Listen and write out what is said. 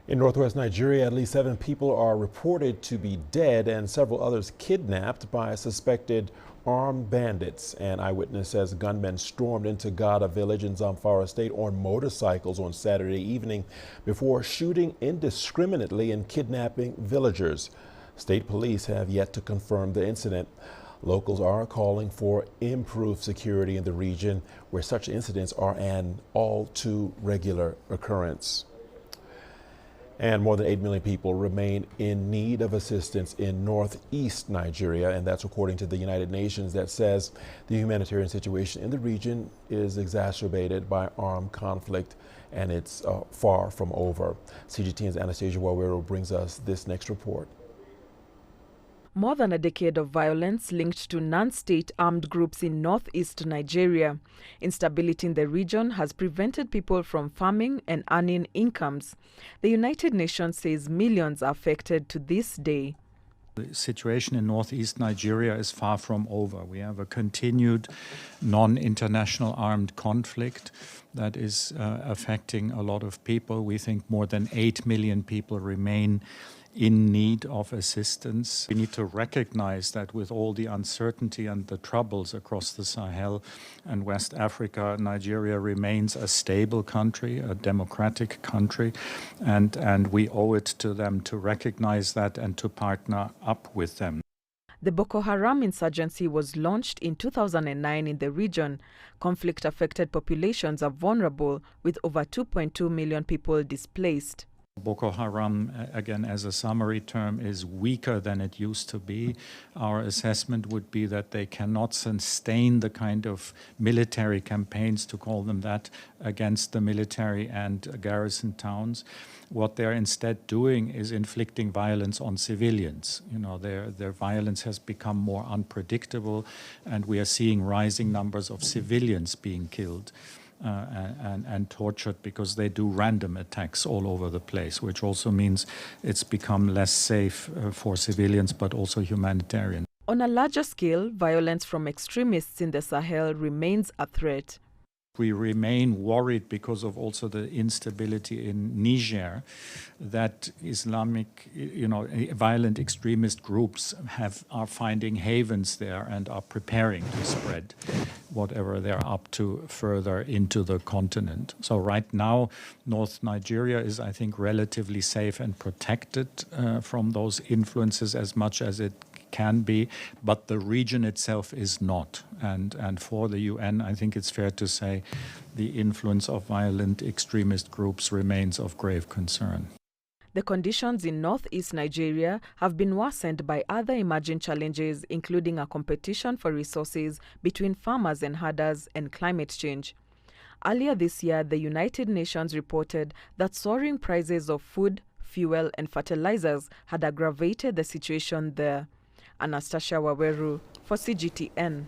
In northwest Nigeria, at least 7 people are reported to be dead and several others kidnapped by suspected armed bandits. An eyewitness says gunmen stormed into Gada village in Zamfara state on motorcycles on Saturday evening before shooting indiscriminately and kidnapping villagers. State police have yet to confirm the incident. Locals are calling for improved security in the region where such incidents are an all too regular occurrence. And more than 8 million people remain in need of assistance in northeast Nigeria, and that's according to the United Nations, that says the humanitarian situation in the region is exacerbated by armed conflict, and it's far from over. CGTN's Anastasia Wawero brings us this next report. More than a decade of violence linked to non-state armed groups in northeast Nigeria. Instability in the region has prevented people from farming and earning incomes. The United Nations says millions are affected to this day. The situation in northeast Nigeria is far from over. We have a continued non-international armed conflict that is affecting a lot of people. We think more than 8 million people remain in need of assistance. We need to recognize that with all the uncertainty and the troubles across the Sahel and West Africa, Nigeria remains a stable country, a democratic country, and we owe it to them to recognize that and to partner up with them. The Boko Haram insurgency was launched in 2009 in the region. Conflict-affected populations are vulnerable, with over 2.2 million people displaced. Boko Haram, again, as a summary term, is weaker than it used to be. Our assessment would be that they cannot sustain the kind of military campaigns, to call them that, against the military and garrison towns. What they're instead doing is inflicting violence on civilians. You know, their violence has become more unpredictable, and we are seeing rising numbers of civilians being killed and tortured because they do random attacks all over the place, which also means it's become less safe for civilians, but also humanitarian. On a larger scale, violence from extremists in the Sahel remains a threat. We remain worried because of also the instability in Niger, that Islamic, violent extremist groups are finding havens there and are preparing to spread whatever they're up to further into the continent. So right now, North Nigeria is, I think, relatively safe and protected from those influences as much as it can be, but the region itself is not. And for the UN, I think it's fair to say the influence of violent extremist groups remains of grave concern. The conditions in northeast Nigeria have been worsened by other emerging challenges, including a competition for resources between farmers and herders and climate change. Earlier this year, the United Nations reported that soaring prices of food, fuel, and fertilizers had aggravated the situation there. Anastasia Wawero for CGTN.